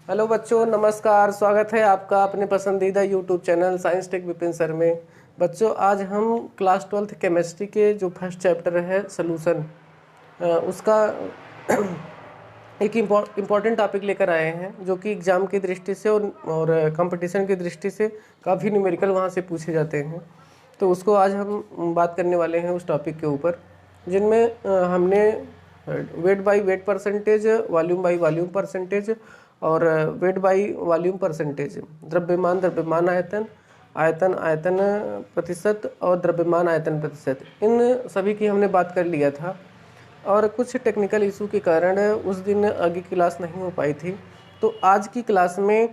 Hello बच्चों, नमस्कार। स्वागत है आपका अपने पसंदीदा YouTube channel science tech Vipin sir में। बच्चों, आज हम क्लास 12th केमिस्ट्री के जो फर्स्ट चैप्टर है सॉल्यूशन, उसका एक इम्पॉर्टेंट टॉपिक लेकर आए हैं, जो कि एग्ज़ाम की दृष्टि से और कंपटीशन की दृष्टि से काफ़ी न्यूमेरिकल वहाँ से पूछे जाते हैं। तो उसको आज हम बात करने वाले हैं उस टॉपिक के ऊपर, जिनमें हमने weight by wait percentage, volume by volume percentage और वेट बाई वॉल्यूम परसेंटेज, द्रव्यमान द्रव्यमान आयतन, आयतन आयतन प्रतिशत और द्रव्यमान आयतन प्रतिशत, इन सभी की हमने बात कर लिया था। और कुछ टेक्निकल इशू के कारण उस दिन आगे क्लास नहीं हो पाई थी। तो आज की क्लास में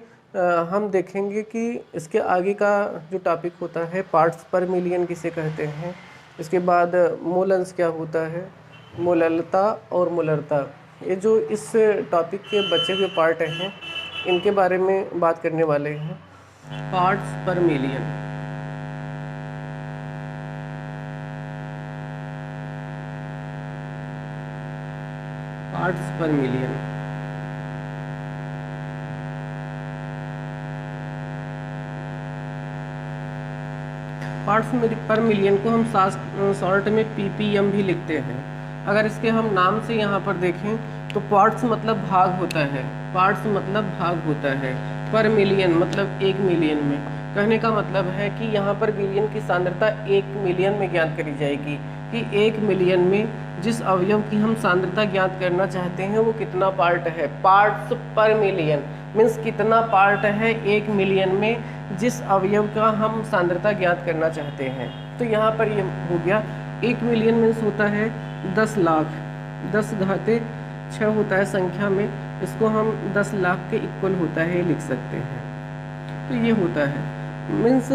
हम देखेंगे कि इसके आगे का जो टॉपिक होता है पार्ट्स पर मिलियन किसे कहते हैं, इसके बाद मोल क्या होता है, मोललता और मोलरता, ये जो इस टॉपिक के बचे हुए पार्ट हैं इनके बारे में बात करने वाले हैं। पार्ट्स पर मिलियन, पार्ट्स पर मिलियन। पार्ट्स पर मिलियन को हम शॉर्ट में पीपीएम भी लिखते हैं। अगर इसके हम नाम से यहाँ पर देखें तो पार्ट्स मतलब भाग होता है, पार्ट्स मतलब भाग होता है, पर मिलियन मतलब 1 मिलियन में। कहने का मतलब है कि यहाँ पर बिलियन की सांद्रता 1 मिलियन में ज्ञात करी जाएगी कि 1 मिलियन में जिस अवयव की हम सांद्रता ज्ञात करना चाहते हैं वो कितना पार्ट है। पार्ट्स पर मिलियन मीन्स कितना पार्ट है 1 मिलियन में जिस अवयव का हम सांद्रता ज्ञात करना चाहते हैं। तो यहाँ पर ये हो गया 1 मिलियन मीन्स होता है 10 लाख, 10 घाते 6 होता है संख्या में, इसको हम 10 लाख के इक्वल होता है लिख सकते हैं। तो ये होता है मीन्स,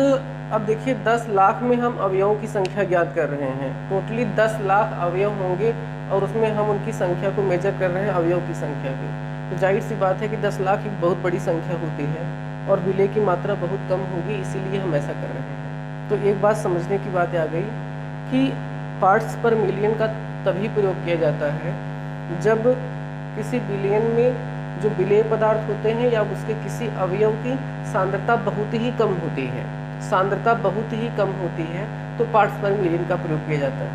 अब देखिए 10 लाख में हम अवयवों की संख्या ज्ञात कर रहे हैं। टोटली 10 लाख अवयव होंगे और उसमें हम उनकी संख्या को मेजर कर रहे हैं अवयव की संख्या की। तो जाहिर सी बात है कि 10 लाख एक बहुत बड़ी संख्या होती है और विलय की मात्रा बहुत कम होगी, इसीलिए हम ऐसा कर रहे हैं। तो एक बात समझने की बात आ गई कि पार्ट्स पर मिलियन का तभी प्रयोग किया जाता है जब किसी बिलियन में जो विलेय पदार्थ होते हैं या उसके किसी अवयव की सांद्रता बहुत ही कम होती है, सांद्रता बहुत ही कम होती है, तो पार्ट्स पर मिलियन का प्रयोग किया जाता है।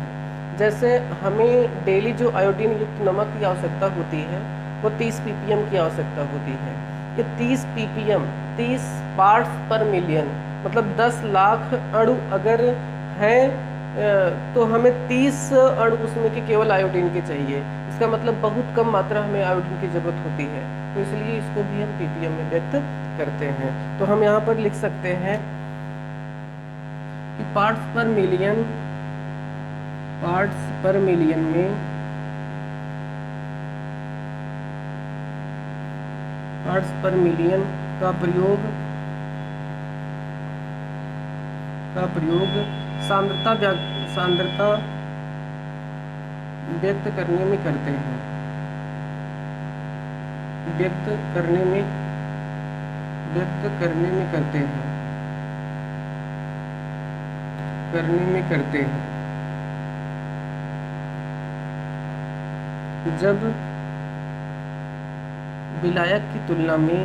जैसे हमें डेली जो आयोडीन युक्त नमक की आवश्यकता होती है वो 30 ppm की आवश्यकता होती है। ये 30 ppm 30 पार्ट्स पर मिलियन मतलब 10 लाख अणु अगर हैं तो हमें 30 अणु उसमें के केवल आयोडीन के चाहिए। इसका मतलब बहुत कम मात्रा हमें आयोडीन की जरूरत होती है, तो इसलिए इसको भी हम ppm में व्यक्त करते हैं। तो हम यहाँ पर लिख सकते हैं कि पार्ट्स पर मिलियन, पार्ट्स पर मिलियन में, पार्ट्स पर मिलियन का प्रयोग सांद्रता व्यक्त करने में करते हैं, व्यक्त करने में करते हैं जब विलायक की तुलना में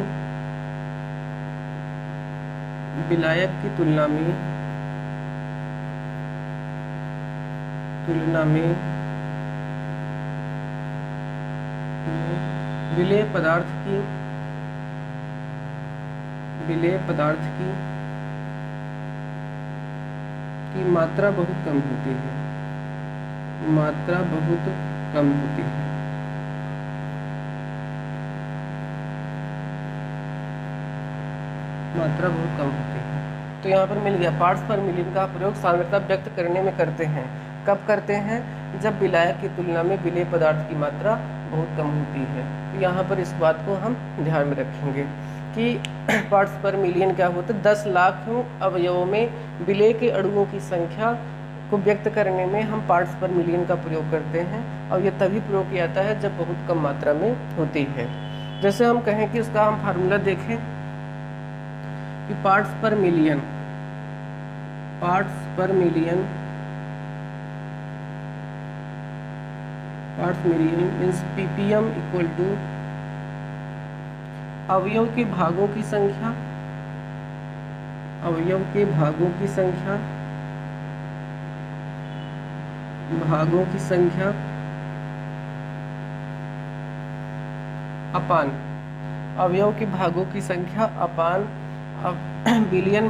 विलेय पदार्थ की मात्रा बहुत कम होती है, मात्रा बहुत कम होती है। मात्रा बहुत कम होती है। तो यहाँ पर मिल गया पार्ट्स पर मिलियन का प्रयोग सांद्रता व्यक्त करने में करते हैं। कब करते हैं? जब विलायक की तुलना में विलेय पदार्थ की मात्रा बहुत कम होती है। तो यहाँ पर इस बात को हम ध्यान में रखेंगे कि पार्ट्स पर मिलियन क्या होता है, 10 लाख अवयवों में विलेय के अणुओं की संख्या को व्यक्त करने में हम पार्ट्स पर मिलियन का प्रयोग करते हैं। और ये तभी प्रयोग किया जाता है जब बहुत कम मात्रा में होती है। जैसे हम कहें कि उसका हम फार्मूला देखें कि पार्ट्स पर million means ppm equal to अवयव के भागों की संख्या, अवयव के भागों की संख्या, भागों की संख्या अपान अवयव के भागों की संख्या अपान बिलियन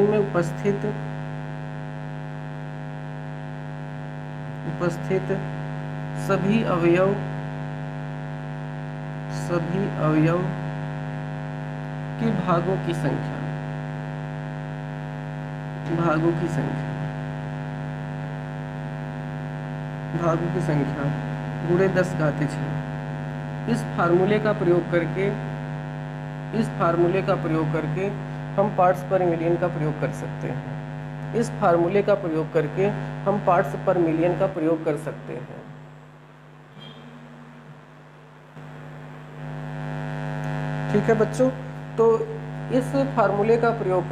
में उपस्थित सभी अवयव के भागों की संख्या, भागों की संख्या गुणे 10⁻6। इस फार्मूले का प्रयोग करके हम पार्ट्स पर मिलियन का प्रयोग कर सकते हैं। इस फार्मूले का प्रयोग करके हम पार्ट्स पर मिलियन का प्रयोग कर सकते हैं। ठीक है बच्चों, तो इस फार्मूले का प्रयोग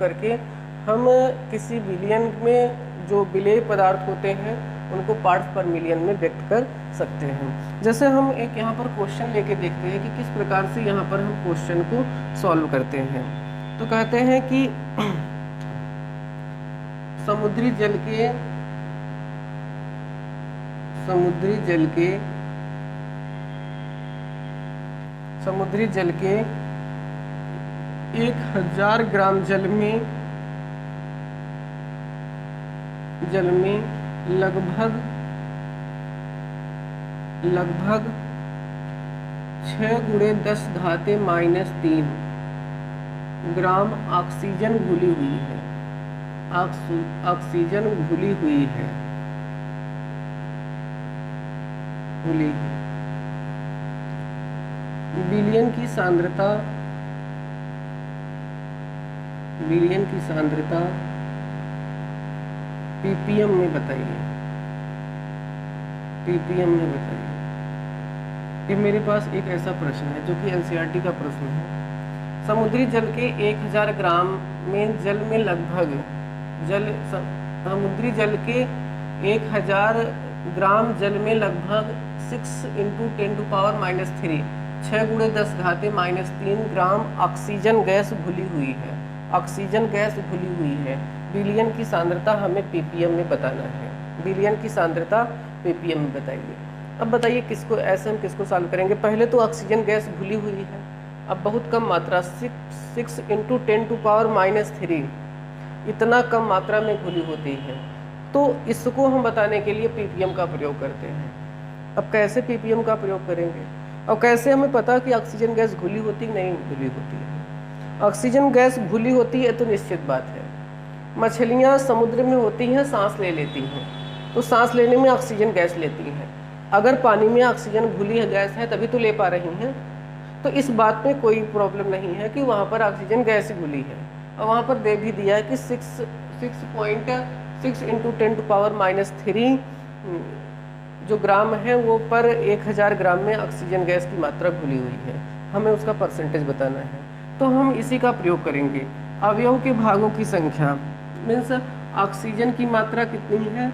करके हम किसी बिलियन में जो विलेय पदार्थ होते हैं उनको पार्ट्स पर मिलियन में व्यक्त कर सकते हैं। जैसे हम एक यहाँ पर क्वेश्चन लेके देखते हैं कि किस प्रकार से यहाँ पर हम क्वेश्चन को सॉल्व करते हैं। तो कहते हैं कि समुद्री जल के 1000 ग्राम जल में लगभग 6×10⁻³ ग्राम ऑक्सीजन घुली हुई है। ऑक्सीजन घुली हुई है। बिलियन की सांद्रता पीपीएम में बताइए। ये मेरे पास एक ऐसा प्रश्न है जो कि एनसीईआरटी का प्रश्न है। समुद्री जल के 1000 ग्राम में जल में लगभग समुद्री जल के 1000 ग्राम जल में लगभग 6×10⁻³ 6×10⁻³ ग्राम ऑक्सीजन गैस घुली हुई है। बिलियन की सांद्रता हमें पीपीएम में बताना है। बिलियन की सांद्रता पीपीएम में बताइए। अब बताइए किसको ऐसे हम किसको सॉल्व करेंगे। पहले तो ऑक्सीजन गैस घुली हुई है, अब बहुत कम मात्रा 6×10⁻³ इतना कम मात्रा में घुली होती है। तो इसको हम बताने के लिए पीपीएम का प्रयोग करते हैं। अब कैसे पीपीएम का प्रयोग करेंगे और कैसे हमें पता कि ऑक्सीजन गैस घुली होती नहीं घुली होती है। ऑक्सीजन गैस घुली होती है तो निश्चित बात है, मछलियाँ समुद्र में होती हैं, सांस ले लेती हैं, तो सांस लेने में ऑक्सीजन गैस लेती हैं। अगर पानी में ऑक्सीजन घुली है गैस है तभी तो ले पा रही हैं। तो इस बात में कोई प्रॉब्लम नहीं है कि वहाँ पर ऑक्सीजन गैस घुली है। और वहाँ पर दे भी दिया है कि 6.6×10⁻³ जो ग्राम है वो पर 1000 ग्राम में ऑक्सीजन गैस की मात्रा घुली हुई है। हमें उसका परसेंटेज बताना है, तो हम इसी का प्रयोग करेंगे। अवयव के भागों की संख्या मीन्स ऑक्सीजन की मात्रा कितनी है।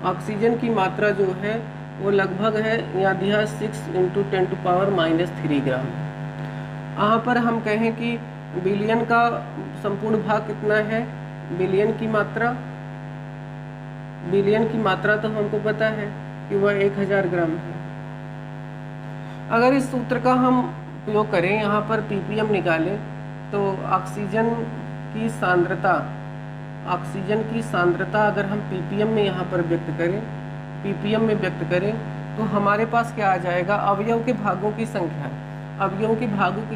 ऑक्सीजन की मात्रा जो है वो लगभग है, यहाँ दिया 6×10⁻³ ग्राम। यहाँ पर हम कहें कि बिलियन का संपूर्ण भाग कितना है। बिलियन की मात्रा तो हमको पता है कि वह 1000 ग्राम है। अगर इस सूत्र का हम उपयोग करें, यहाँ पर पीपीएम निकालें, तो ऑक्सीजन की सांद्रता अगर हम पीपीएम में यहाँ पर व्यक्त करें तो हमारे पास क्या आ जाएगा। अवयव के भागों की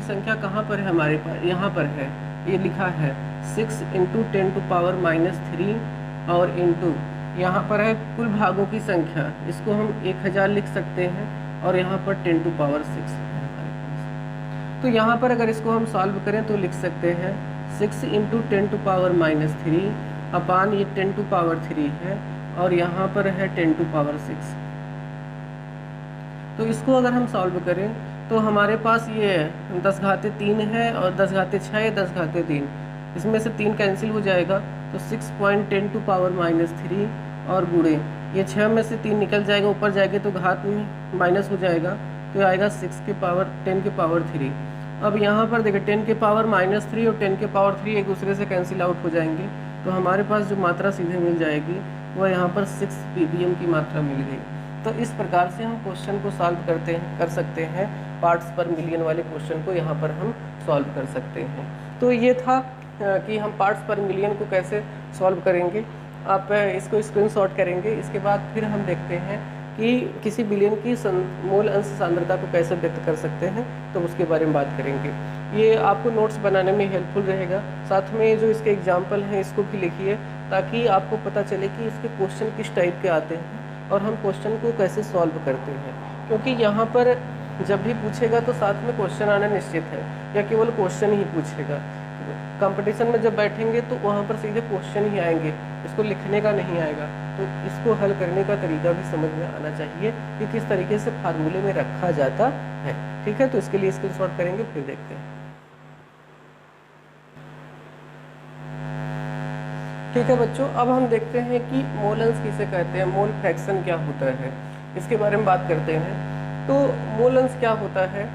संख्या कहाँ पर है हमारे पास, यहाँ पर है, ये लिखा है 6×10⁻³ और इंटू यहाँ पर है कुल भागों की संख्या, इसको हम 1000 लिख सकते हैं और यहाँ पर 10⁻6 है हमारे पास। तो यहाँ पर अगर इसको हम सॉल्व करें तो लिख सकते हैं 6×10⁻³ अपान ये 10⁻³ है और यहाँ पर है 10⁻6। तो इसको अगर हम सॉल्व करें तो हमारे पास ये 10⁻³ है और 10⁻6 10⁻3, इसमें से 3 कैंसिल हो जाएगा, तो 6.10⁻³ और गुणे ये 6 में से 3 निकल जाएगा, ऊपर जाएगा तो घात में माइनस हो जाएगा, तो आएगा 6 के पावर 10 के पावर 3। अब यहाँ पर देखिए 10 के पावर -3 और 10 के पावर 3 एक दूसरे से कैंसिल आउट हो जाएंगे, तो हमारे पास जो मात्रा सीधे मिल जाएगी वह यहाँ पर 6 ppm की मात्रा मिल गई। तो इस प्रकार से हम क्वेश्चन को सॉल्व कर सकते हैं, पार्ट्स पर मिलियन वाले क्वेश्चन को यहाँ पर हम सॉल्व कर सकते हैं। तो ये था कि हम पार्ट्स पर मिलियन को कैसे सॉल्व करेंगे। आप इसको स्क्रीनशॉट करेंगे। इसके बाद फिर हम देखते हैं कि किसी बिलियन की मोल अंश सांद्रता को कैसे व्यक्त कर सकते हैं, तो उसके बारे में बात करेंगे। ये आपको नोट्स बनाने में हेल्पफुल रहेगा। साथ में जो इसके एग्जाम्पल हैं इसको भी लिखिए, ताकि आपको पता चले कि इसके क्वेश्चन किस टाइप के आते हैं और हम क्वेश्चन को कैसे सॉल्व करते हैं। क्योंकि यहाँ पर जब भी पूछेगा तो साथ में क्वेश्चन आना निश्चित है, या केवल क्वेश्चन ही पूछेगा। कंपटीशन में जब बैठेंगे तो वहाँ पर सीधे क्वेश्चन ही आएंगे, इसको लिखने का नहीं आएगा। तो इसको हल करने का तरीका भी समझ में आना चाहिए कि किस तरीके से फार्मूले में रखा जाता है। ठीक है, तो इसके लिए स्क्रीनशॉट करेंगे, फिर देखते हैं। ठीक है बच्चों, अब हम देखते हैं कि मोल अंश किसे कहते हैं, मोल फ्रैक्शन क्या होता है, इसके बारे में बात करते हैं। तो मोल अंश क्या होता है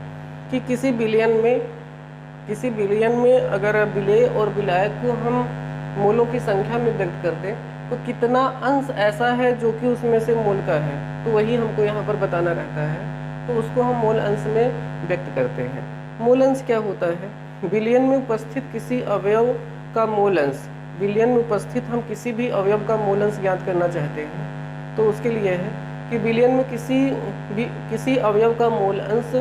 कि किसी बिलियन में अगर विलेय और विलायक को हम मोलों की संख्या में व्यक्त कर दें तो कितना अंश ऐसा है जो कि उसमें से मोल का है, तो वही हमको यहाँ पर बताना रहता है। तो उसको हम मोल अंश में व्यक्त करते हैं। मोल अंश क्या होता है, बिलियन में उपस्थित किसी अवयव का मोल अंश। बिलियन में उपस्थित हम किसी भी अवयव का मोल अंश ज्ञात करना चाहते हैं, तो उसके लिए है कि बिलियन में किसी अवयव का मोल अंश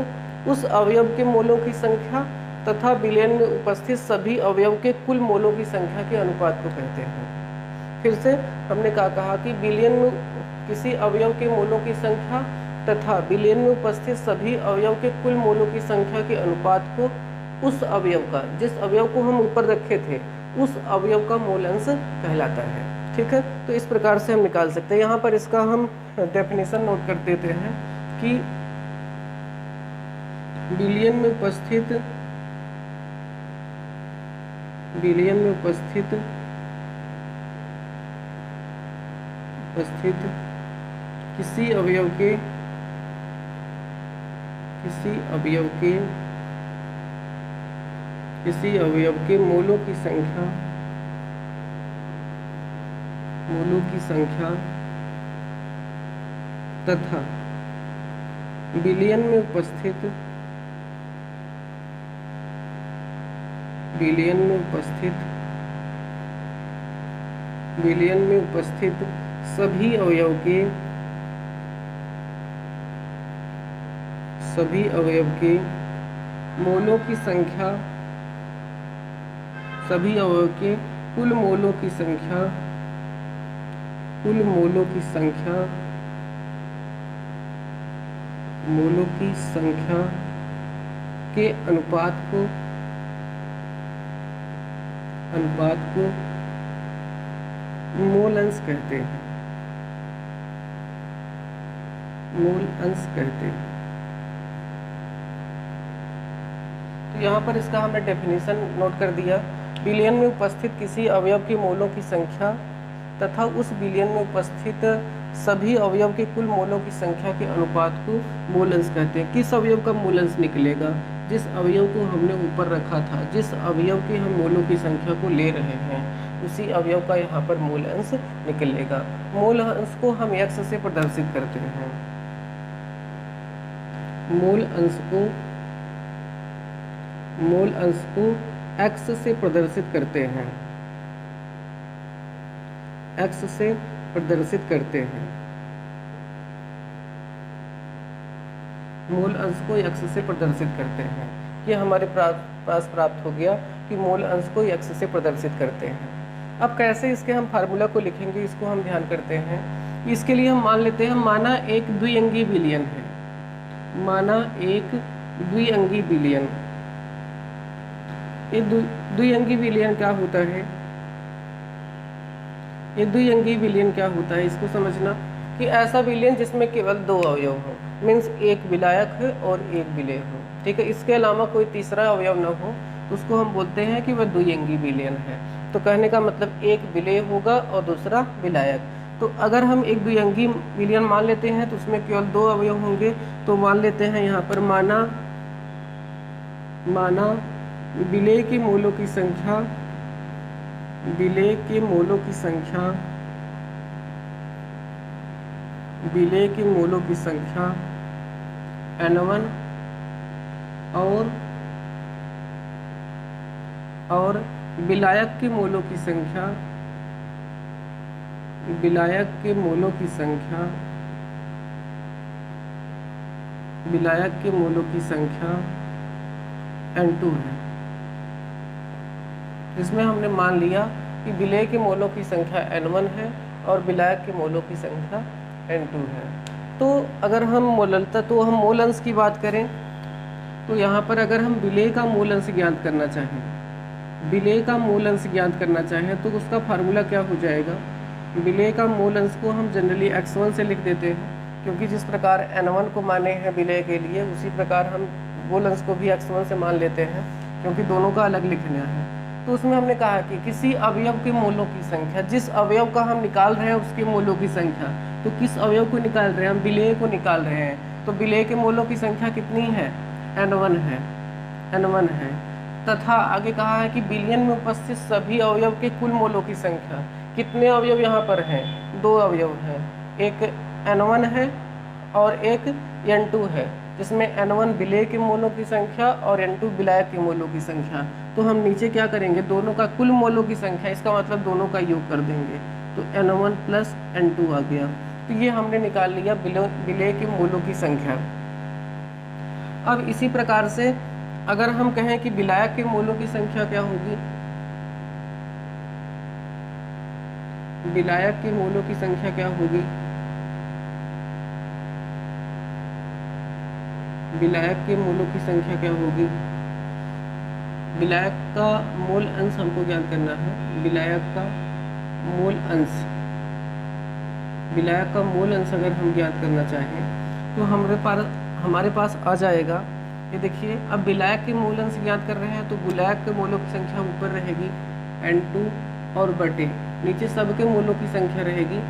उस अवयव के मोलों की संख्या तथा बिलियन में उपस्थित सभी अवयव के कुल मोलों की संख्या के अनुपात को कहते हैं। फिर से हमने कहा कि बिलियन में किसी अवयव के मोलों की संख्या तथा बिलियन में उपस्थित सभी अवयव के कुल मोलों की संख्या के अनुपात को उस अवयव का, जिस अवयव को हम ऊपर रखे थे, उस अवयव का मोल अंश कहलाता है। ठीक है, तो इस प्रकार से हम निकाल सकते हैं। यहाँ पर इसका हम डेफिनेशन नोट कर देते हैं कि बिलियन में उपस्थित किसी अवयव के मोलों की संख्या तथा बिलियन में उपस्थित सभी अवयव के मोलों की संख्या, सभी अवयव के कुल मोलों की संख्या के अनुपात को मोल अंश कहते हैं। तो यहाँ पर इसका हमने डेफिनेशन नोट कर दिया। बिलियन में उपस्थित किसी अवयव के मोलों की संख्या तथा उस बिलियन में उपस्थित सभी अवयव के कुल मोलों की संख्या के अनुपात को मोल अंश कहते हैं। किस अवयव का मोल अंश निकलेगा, जिस अवयव को हमने ऊपर रखा था, जिस अवयव के हम मोलों की संख्या को ले रहे हैं, उसी अवयव का यहाँ पर मूल अंश निकलेगा। मूल अंश को हम x से प्रदर्शित करते हैं। मूल अंश को x से प्रदर्शित करते हैं। x से प्रदर्शित करते हैं। मूल अंश को x से प्रदर्शित करते हैं। ये हमारे पास प्राप्त हो गया कि मूल अंश को x से प्रदर्शित करते हैं। अब कैसे इसके हम फार्मूला को लिखेंगे, इसको हम ध्यान करते हैं। इसके लिए हम मान लेते हैं, माना एक द्विअंगी बिलियन है। माना एक द्विअंगी बिलियन। ये द्विअंगी बिलियन क्या होता है? ये द्विअंगी बिलियन क्या होता है, इसको समझना कि ऐसा बिलियन जिसमें केवल दो अवयव हो, मीन्स एक विलायक है और एक विलेय हो। ठीक है, इसके अलावा कोई तीसरा अवयव न हो, उसको हम बोलते हैं कि वह द्विअंगी बिलियन है। तो कहने का मतलब एक विलेय होगा और दूसरा विलायक। तो अगर हम एक द्विअंगी बिलियन मान लेते हैं तो उसमें केवल 2 अवयव होंगे। तो मान लेते हैं यहाँ पर माना विलेय के मोलों की संख्या, विलेय के मोलों की संख्या, विलेय के मोलों की संख्या N1 और विलायक के मोलों की संख्या, विलायक के मोलों की संख्या, विलायक के मोलों की संख्या N2 है। इसमें हमने मान लिया कि विलेय के मोलों की संख्या N1 है और विलायक के मोलों की संख्या N2 है। तो अगर हम मोल अंश की बात करें तो यहाँ पर अगर हम विलेय का मूल अंश ज्ञात करना चाहें, विलेय का मूल अंश ज्ञात करना चाहें तो उसका फार्मूला क्या हो जाएगा। विलेय का मूल अंश को हम जनरली x1 से लिख देते हैं, क्योंकि जिस प्रकार N1 को माने हैं विलेय के लिए, उसी प्रकार हम मूल अंश को भी x1 से मान लेते हैं, क्योंकि दोनों का अलग लिखना है। तो उसमें हमने कहा कि किसी अवयव के मोलों की संख्या, जिस अवयव का हम निकाल रहे हैं उसके मोलों की संख्या, तो किस अवयव को निकाल रहे हैं, हम विलेय को निकाल रहे हैं। तो विलेय के मोलों की संख्या कितनी है, N1 है। तथा आगे कहा है कि बिलियन में उपस्थित सभी अवयव के कुल मोलों की संख्या। कितने अवयव यहाँ पर हैं, 2 अवयव हैं, एक N1 है और एक N2 है, जिसमें N1 विलेय के मोलों की संख्या और N2 विलायक के मोलों की संख्या। तो हम नीचे क्या करेंगे, दोनों का कुल मोलों की संख्या, इसका मतलब दोनों का योग कर देंगे, तो N1 प्लस N2 आ गया। तो ये हमने निकाल लिया विलेय के मोलों की संख्या। अब इसी प्रकार से अगर हम कहें कि विलायक के मोलों की संख्या क्या होगी, विलायक के मोलों की संख्या क्या होगी, विलायक के मोलों की संख्या क्या होगी। विलायक का मोल अंश हमको ज्ञात करना है, विलायक का मोल अंश, विलायक का मोल अंश अगर हम ज्ञात करना चाहें तो हमारे पास आ जाएगा। ये देखिए, अब विलायक के मूल अंश ज्ञात कर रहे हैं तो विलायक के मोलों की संख्या ऊपर रहेगी N2 और बटे नीचे सबके मोलों की संख्या रहेगी।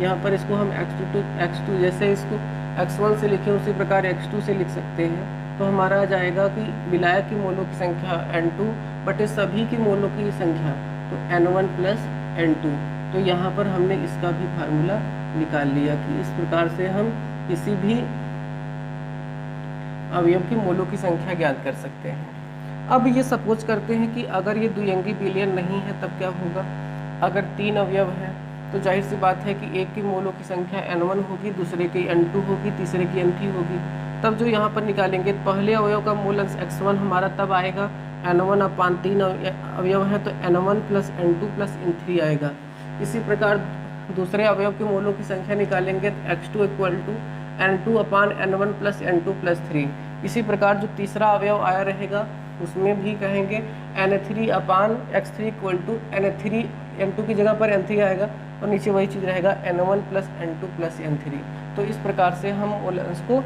यहाँ पर इसको हम x2 जैसे इसको x1 से लिखें उसी प्रकार x2 से लिख सकते हैं। तो हमारा आ जाएगा कि विलायक की मोलों की संख्या N2 बटे सभी की मोलों की संख्या, तो N1 प्लस N2। तो यहाँ पर हमने इसका भी फार्मूला निकाल लिया कि इस प्रकार से हम किसी भी अवयव की मोलों की संख्या ज्ञात कर सकते हैं। अब ये सपोज करते हैं कि अगर ये द्विअंगी बिलियन नहीं है तब क्या होगा। अगर 3 अवयव हैं तो जाहिर सी बात है कि एक की मोलों की संख्या N1 होगी, दूसरे की N2 होगी, तीसरे की N3 होगी। तब जो यहाँ पर निकालेंगे पहले अवयव का मूल अंश x1 हमारा तब आएगा N1 अपान 3 अवयव है तो N1 plus N2 plus N3 आएगा। इसी प्रकार दूसरे अवयव के मोलों की संख्या निकालेंगे तो x2 equal to N2 upon N1 plus N2 plus 3। इसी प्रकार जो तीसरा अवयव आया रहेगा उसमें भी कहेंगे N3 upon x3 equal to N3, N2 की जगह पर N3 आएगा और नीचे वही चीज़ रहेगा N1 plus N2 plus N3। तो इस प्रकार से हम मूल अंश को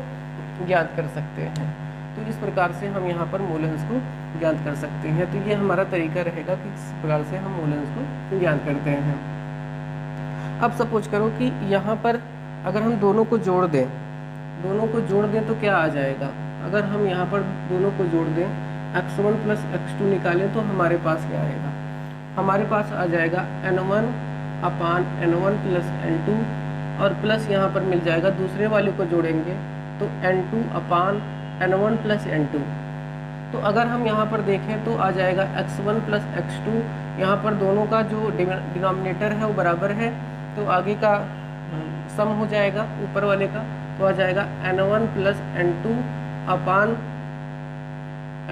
ज्ञात कर सकते हैं। तो इस प्रकार से हम यहाँ पर मूल अंश को ज्ञात कर सकते हैं। तो ये हमारा तरीका रहेगा कि इस प्रकार से हम मूल अंश को ज्ञात करते हैं। अब सपोज करो कि यहाँ पर अगर हम दोनों को जोड़ दें तो क्या आ जाएगा। अगर हम यहाँ पर दोनों को जोड़ दें x1 प्लस x2 निकालें तो हमारे पास क्या आएगा, हमारे पास आ जाएगा N1 अपान N1 प्लस N2 और प्लस यहाँ पर मिल जाएगा दूसरे वाले को जोड़ेंगे तो N2 upon N1 plus N2। तो अगर हम यहाँ पर देखें तो आ जाएगा x1 प्लस x2, यहाँ पर दोनों का जो डिनोमिनेटर है वो बराबर है तो आगे का सम हो जाएगा ऊपर वाले का, तो आ जाएगा N1 plus N2 upon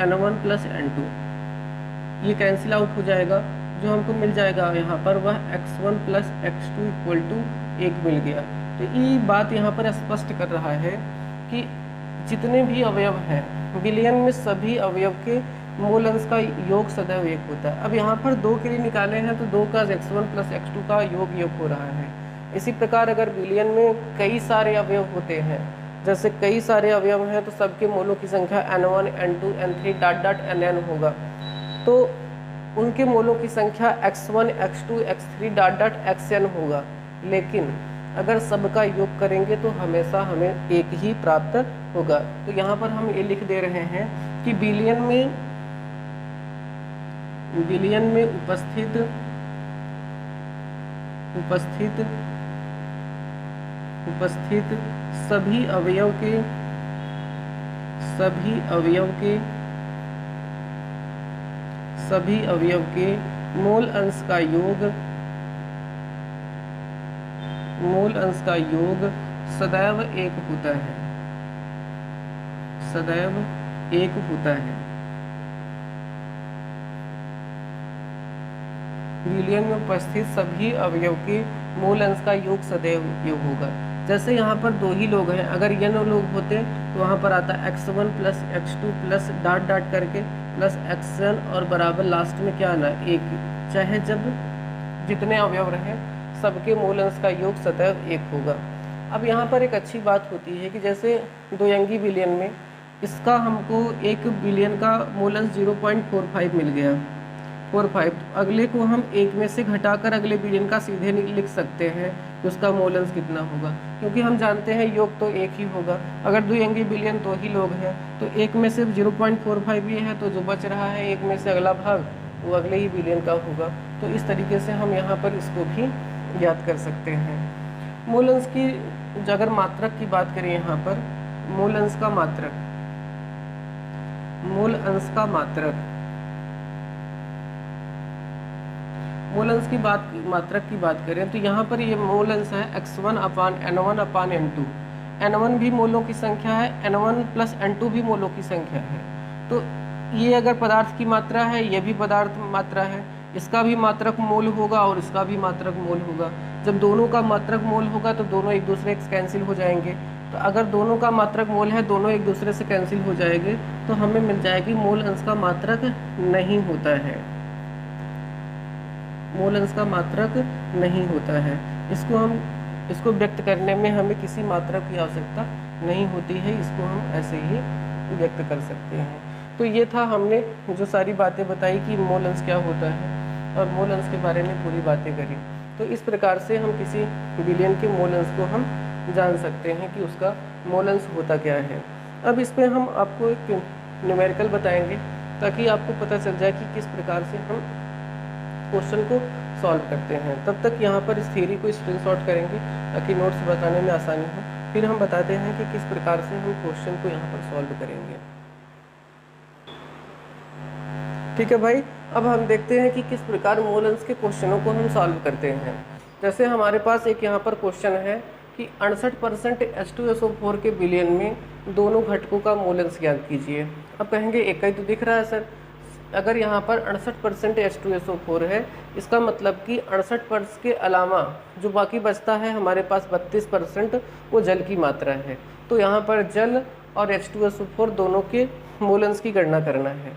N1 plus N2। ये कैंसिल आउट हो जाएगा, जो हमको मिल जाएगा यहाँ पर वह x1 plus x2 equal to 1 मिल गया। तो ये बात यहाँ पर स्पष्ट कर रहा है कि जितने भी अवयव हैं बिलियन में सभी अवयव के मूल अंश का योग सदैव 1 होता है। अब यहाँ पर 2 के लिए निकाले हैं तो 2 का x1 प्लस x2 का योग हो रहा है। इसी प्रकार अगर बिलियन में कई सारे अवयव होते हैं, जैसे कई सारे अवयव हैं तो सबके मोलों की संख्या N1 N2 N3 dot dot Nn होगा, तो उनके मोलों की संख्या x1 x2 x3 dot dot xn होगा। लेकिन अगर सबका योग करेंगे तो हमेशा हमें एक ही प्राप्त होगा। तो यहाँ पर हम ये लिख दे रहे हैं कि बिलियन में उपस्थित सभी अवयव के मोल अंश का योग सदैव एक होता है। बिलियन में उपस्थित सभी अवयव के मूल अंश का योग सदैव योग होगा। जैसे यहाँ पर दो ही लोग हैं, अगर n लोग होते तो वहाँ पर आता x1 plus x2 plus dot dot करके प्लस xn और बराबर लास्ट में क्या आना, एक। चाहे जब जितने अवयव रहे सबके मूल अंश का योग सदैव एक होगा। अब यहाँ पर एक अच्छी बात होती है कि जैसे द्विअंगी बिलियन में इसका हमको एक बिलियन का मूल अंश 0.45 मिल गया, 45। अगले को हम एक में से घटाकर अगले बिलियन का सीधे लिख सकते हैं कि उसका मूल अंश कितना होगा, क्योंकि हम जानते हैं योग तो एक ही होगा। अगर द्विअंगी बिलियन दो ही लोग हैं तो एक में से 0.45 ये है, तो जो बच रहा है एक में से अगला भाग वो अगले ही बिलियन का होगा। तो इस तरीके से हम यहाँ पर इसको भी याद कर सकते हैं। मूल अंश की अगर मात्रक की बात करें, यहाँ पर मूल अंश का मात्रक मात्रक की बात करें तो यहाँ पर ये मूल अंश है x1 अपान n1 अपान n2। n1 भी मूलों की संख्या है, n1 प्लस n2 भी मूलों की संख्या है। तो ये अगर पदार्थ की मात्रा है, ये भी पदार्थ मात्रा है, इसका भी मात्रक मोल होगा और इसका भी मात्रक मोल होगा। जब दोनों का मात्रक मोल होगा तो दोनों एक दूसरे से कैंसिल हो जाएंगे। तो अगर दोनों का मात्रक मोल है, दोनों एक दूसरे से कैंसिल हो जाएंगे, तो हमें मिल जाएगी मूल अंश का मात्रक नहीं होता है। मूल अंश का मात्रक नहीं होता है। इसको व्यक्त करने में हमें किसी मात्रक की आवश्यकता नहीं होती है, इसको हम ऐसे ही व्यक्त कर सकते हैं। तो ये था, हमने जो सारी बातें बताई कि मूल अंश क्या होता है और मूल अंश के बारे में पूरी बातें करी। तो इस प्रकार से हम किसी बिलियन के मूल अंश को हम जान सकते हैं कि उसका मूल अंश होता क्या है। अब इस पर हम आपको एक न्यूमेरिकल बताएंगे ताकि आपको पता चल जाए कि किस प्रकार से हम क्वेश्चन को सॉल्व करते हैं। तब तक यहाँ पर इस थ्योरी को स्क्रीनशॉट करेंगे ताकि नोट्स बताने में आसानी हो। फिर हम बताते हैं कि किस प्रकार से हम क्वेश्चन को यहाँ पर सॉल्व करेंगे। ठीक है भाई, अब हम देखते हैं कि किस प्रकार मूल अंश के क्वेश्चनों को हम सॉल्व करते हैं। जैसे हमारे पास एक यहाँ पर क्वेश्चन है कि 68% H2SO4 के बिलियन में दोनों घटकों का मूल अंश ज्ञात कीजिए। अब कहेंगे एक ही तो दिख रहा है सर। अगर यहाँ पर 68% H2SO4 है, इसका मतलब कि 68% के अलावा जो बाकी बचता है हमारे पास 32% वो जल की मात्रा है। तो यहाँ पर जल और H2SO4 दोनों के मूल अंश की गणना करना है।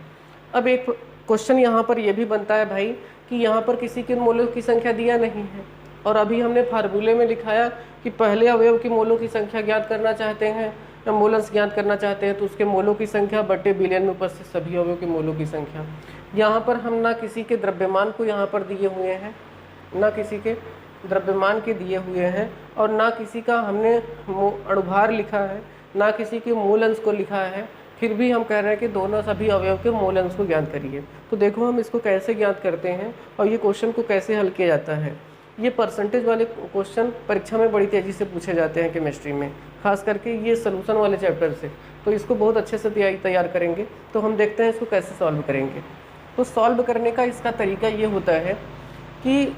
अब एक क्वेश्चन यहाँ पर यह भी बनता है भाई कि यहाँ पर किसी के मोलों की संख्या दिया नहीं है, और अभी हमने फार्मूले में लिखाया कि पहले अवयव के मोलों की संख्या ज्ञात करना चाहते हैं या मूल अंश ज्ञात करना चाहते हैं, तो उसके मोलों की संख्या बटे बिलियन में उपस्थित सभी अवयव के मोलों की संख्या। यहाँ पर हम ना किसी के द्रव्यमान को यहाँ पर दिए हुए हैं, ना किसी के द्रव्यमान के दिए हुए हैं, और ना किसी का हमने अणुभार लिखा है, ना किसी के मूल अंश को लिखा है। फिर भी हम कह रहे हैं कि दोनों सभी अवयव के मूल अंश को ज्ञात करिए। तो देखो हम इसको कैसे ज्ञात करते हैं और ये क्वेश्चन को कैसे हल किया जाता है। ये परसेंटेज वाले क्वेश्चन परीक्षा में बड़ी तेज़ी से पूछे जाते हैं केमिस्ट्री में, खास करके ये सॉल्यूशन वाले चैप्टर से। तो इसको बहुत अच्छे से तैयार करेंगे। तो हम देखते हैं इसको कैसे सॉल्व करेंगे। तो सॉल्व करने का इसका तरीका ये होता है कि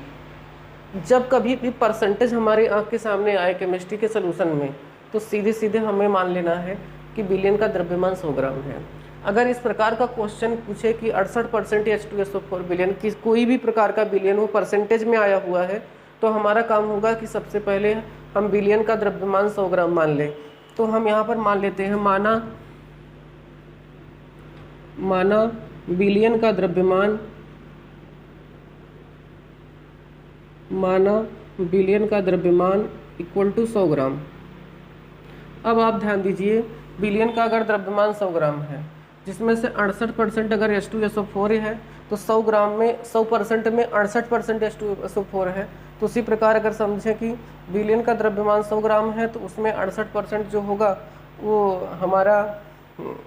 जब कभी भी परसेंटेज हमारे आँख के सामने आए केमिस्ट्री के सोल्यूशन में, तो सीधे सीधे हमें मान लेना है कि बिलियन का द्रव्यमान 100 ग्राम है। अगर इस प्रकार का क्वेश्चन पूछे कि 68% H2SO4 बिलियन की कोई भी प्रकार का बिलियन वो परसेंटेज में आया हुआ है, तो हमारा काम होगा कि सबसे पहले हम बिलियन का द्रव्यमान 100 ग्राम मान लें। तो हम यहाँ पर मान लेते हैं माना बिलियन का द्रव्यमान, इक्वल टू 100 ग्राम। अब आप ध्यान दीजिए, बिलियन का अगर द्रव्यमान 100 ग्राम है, जिसमें से 68% अगर H2SO4 है, तो 100 ग्राम में 100% में 68% H2SO4 है, तो उसी प्रकार अगर समझें कि विलेन का द्रव्यमान 100 ग्राम है तो उसमें 68% जो होगा वो हमारा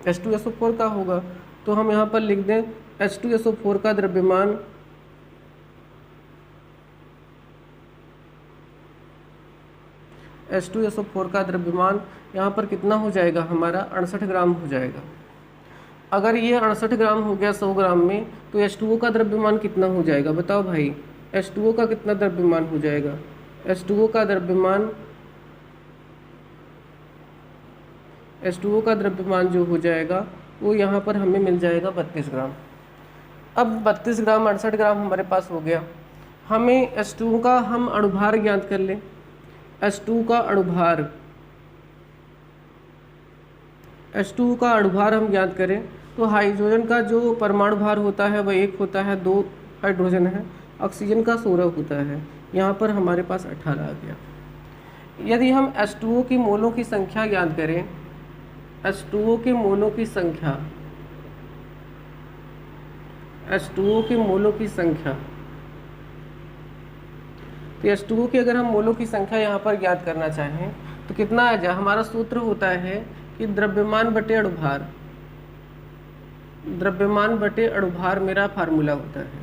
H2SO4 का होगा। तो हम यहाँ पर लिख दें H2SO4 का द्रव्यमान H2SO4 का द्रव्यमान यहाँ पर कितना हो जाएगा, हमारा 68 ग्राम हो जाएगा। अगर ये 68 ग्राम हो गया 100 ग्राम में, तो H2O का द्रव्यमान कितना हो जाएगा, बताओ भाई। H2O का कितना द्रव्यमान हो जाएगा, H2O का द्रव्यमान जो हो जाएगा वो यहाँ पर हमें मिल जाएगा 32 ग्राम। अब 32 ग्राम 68 ग्राम हमारे पास हो गया। हमें H2O का हम अणुभार ज्ञात कर लें। H2O का अणुभार हम ज्ञात करें तो हाइड्रोजन का जो परमाणु भार होता है वह 1 होता है, 2 हाइड्रोजन है, ऑक्सीजन का 16 होता है। यहाँ पर हमारे पास 18 आ गया। यदि हम H2O की मोलों की संख्या ज्ञात करें, H2O के मोलों की संख्या, H2O के मोलों की संख्या, तो H2O की अगर हम मोलों की संख्या यहाँ पर ज्ञात करना चाहें तो कितना आ जाए, हमारा सूत्र होता है कि द्रव्यमान बटे अणुभार, द्रव्यमान बटे अणुभार मेरा फार्मूला होता है।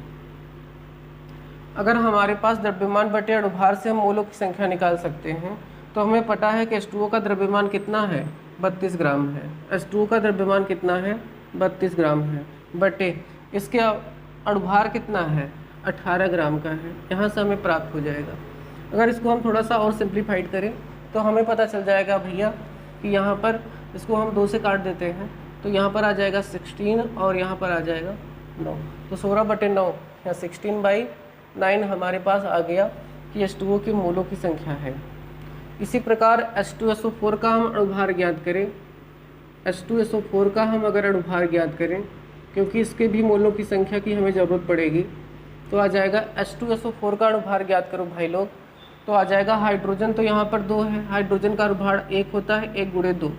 अगर हमारे पास द्रव्यमान बटे अणुभार से हम मोलों की संख्या निकाल सकते हैं तो हमें पता है कि H2O का द्रव्यमान कितना है, 32 ग्राम है। H2O का द्रव्यमान कितना है, 32 ग्राम है, बटे इसके अणुभार कितना है, 18 ग्राम का है। यहाँ से हमें प्राप्त हो जाएगा। अगर इसको हम थोड़ा सा और सिंप्लीफाइड करें तो हमें पता चल जाएगा भैया कि यहाँ पर इसको हम 2 से काट देते हैं तो यहाँ पर आ जाएगा 16 और यहाँ पर आ जाएगा 9, तो 16/9 या 16/9 हमारे पास आ गया कि H2O की मोलों की संख्या है। इसी प्रकार H2SO4 का हम अणुभार ज्ञात करें, H2SO4 का हम अगर अणुभार ज्ञात करें, क्योंकि इसके भी मोलों की संख्या की हमें ज़रूरत पड़ेगी, तो आ जाएगा H2SO4 का अणुभार ज्ञात करो भाई लोग, तो आ जाएगा हाइड्रोजन तो यहाँ पर 2 है, हाइड्रोजन का अणुभार 1 होता है, 1 × 2।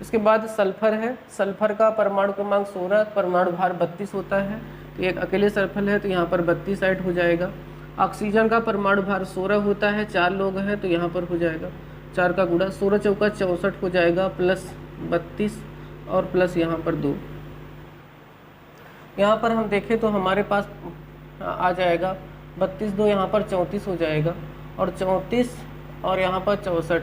इसके बाद सल्फर है, सल्फर का परमाणु क्रमांक 16, परमाणु भार 32 होता है, तो एक अकेले सल्फर है तो यहाँ पर 32 ऐड हो जाएगा। ऑक्सीजन का परमाणु भार 16 होता है, 4 लोग हैं तो यहाँ पर हो जाएगा 4 का गुणा, 16 चौका 64 हो जाएगा, प्लस 32 और प्लस यहाँ पर 2। यहाँ पर हम देखें तो हमारे पास आ जाएगा 32, 2 यहाँ पर 34 हो जाएगा, और 34 और यहाँ पर 64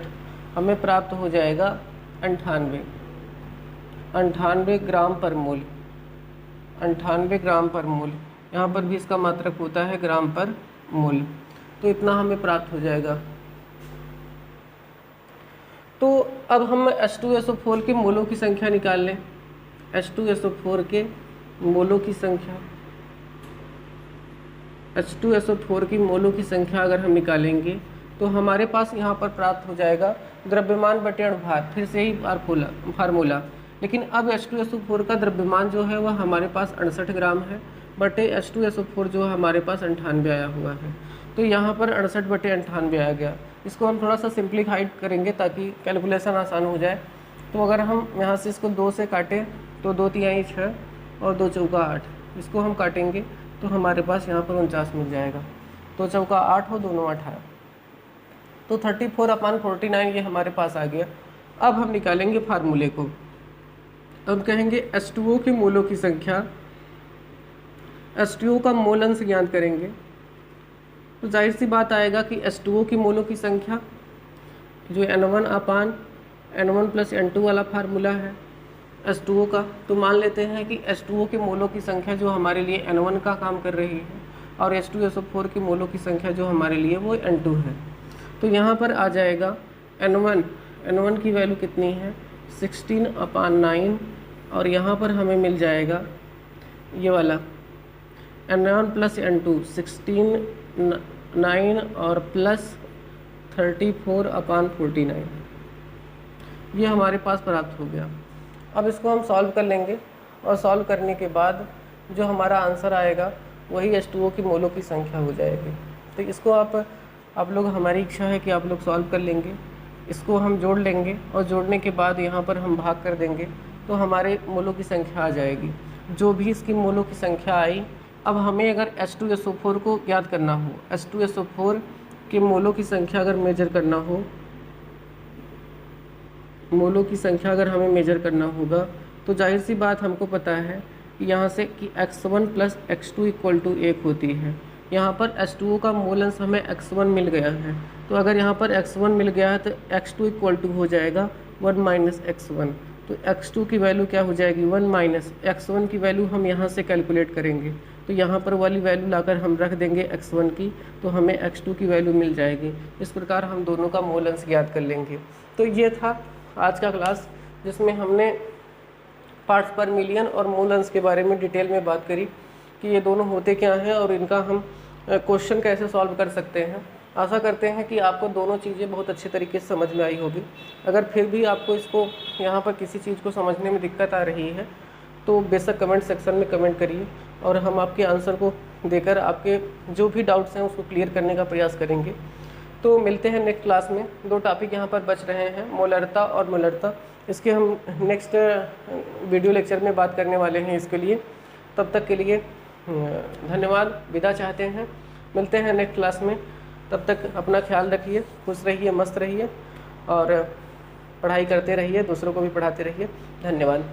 हमें प्राप्त हो जाएगा 98 ग्राम पर मोल, 98 ग्राम पर मोल। यहाँ पर भी इसका मात्रक होता है ग्राम पर मोल, तो इतना हमें प्राप्त हो जाएगा। तो अब हम H2SO4 के मोलों की संख्या निकाल लें। H2SO4 के मोलों की संख्या, H2SO4 की मोलों की संख्या अगर हम निकालेंगे तो हमारे पास यहाँ पर प्राप्त हो जाएगा द्रव्यमान बटे अणुभार, फिर से ही फार्मूला। लेकिन अब H2SO4 का द्रव्यमान जो है वह हमारे पास 68 ग्राम है, बटे H2SO4 जो हमारे पास 98 आया हुआ है, तो यहाँ पर 68/98 आ गया। इसको हम थोड़ा सा सिंप्लीफाइड करेंगे ताकि कैलकुलेशन आसान हो जाए। तो अगर हम यहाँ से इसको 2 से काटें तो 2 तिहाई 6 और 2 चौका 8, इसको हम काटेंगे तो हमारे पास यहाँ पर 49 मिल जाएगा। 2 चौका 8 और 2 9 18, तो 34/49 ये हमारे पास आ गया। अब हम निकालेंगे फार्मूले को। अब कहेंगे H2O के मोलों की संख्या, H2O का मोल अंश ज्ञात करेंगे तो जाहिर सी बात आएगा कि H2O की मोलों की संख्या जो N1/N1 + N2 वाला फार्मूला है H2O का, तो मान लेते हैं कि H2O के मोलों की संख्या जो हमारे लिए N1 का काम कर रही है और H2SO4 की मोलों की संख्या जो हमारे लिए वो N2 है। तो यहाँ पर आ जाएगा N1 की वैल्यू कितनी है 16/9, और यहाँ पर हमें मिल जाएगा ये वाला N1 + N2 16/9 और प्लस 34/49, ये हमारे पास प्राप्त हो गया। अब इसको हम सॉल्व कर लेंगे और सॉल्व करने के बाद जो हमारा आंसर आएगा वही H2O की मोलों की संख्या हो जाएगी। तो इसको आप लोग, हमारी इच्छा है कि आप लोग सॉल्व कर लेंगे, इसको हम जोड़ लेंगे और जोड़ने के बाद यहाँ पर हम भाग कर देंगे तो हमारे मोलों की संख्या आ जाएगी। जो भी इसकी मोलों की संख्या आई, अब हमें अगर H2SO4 को ज्ञात करना हो, H2SO4 कि मोलों की संख्या अगर मेजर करना हो, मोलों की संख्या अगर हमें मेजर करना होगा तो जाहिर सी बात हमको पता है कि यहाँ से कि x1 plus x2 equal to 1 होती है। यहाँ पर H2O का मोल अंश हमें x1 मिल गया है, तो अगर यहाँ पर x1 मिल गया है तो x2 इक्वल टू हो जाएगा 1 माइनस x1। तो x2 की वैल्यू क्या हो जाएगी 1 माइनस x1 की वैल्यू हम यहाँ से कैलकुलेट करेंगे, तो यहाँ पर वाली वैल्यू लाकर हम रख देंगे x1 की, तो हमें x2 की वैल्यू मिल जाएगी। इस प्रकार हम दोनों का मोल अंश ज्ञात कर लेंगे। तो ये था आज का क्लास, जिसमें हमने पार्ट्स पर मिलियन और मोल अंश के बारे में डिटेल में बात करी कि ये दोनों होते क्या हैं और इनका हम क्वेश्चन कैसे सॉल्व कर सकते हैं। आशा करते हैं कि आपको दोनों चीज़ें बहुत अच्छे तरीके से समझ में आई होगी। अगर फिर भी आपको इसको यहाँ पर किसी चीज़ को समझने में दिक्कत आ रही है तो बेशक कमेंट सेक्शन में कमेंट करिए और हम आपके आंसर को देकर आपके जो भी डाउट्स हैं उसको क्लियर करने का प्रयास करेंगे। तो मिलते हैं नेक्स्ट क्लास में। 2 टॉपिक यहाँ पर बच रहे हैं, मोलरता और मोलरता। इसके हम नेक्स्ट वीडियो लेक्चर में बात करने वाले हैं इसके लिए। तब तक के लिए धन्यवाद, विदा चाहते हैं। मिलते हैं नेक्स्ट क्लास में, तब तक अपना ख्याल रखिए, खुश रहिए, मस्त रहिए और पढ़ाई करते रहिए, दूसरों को भी पढ़ाते रहिए। धन्यवाद।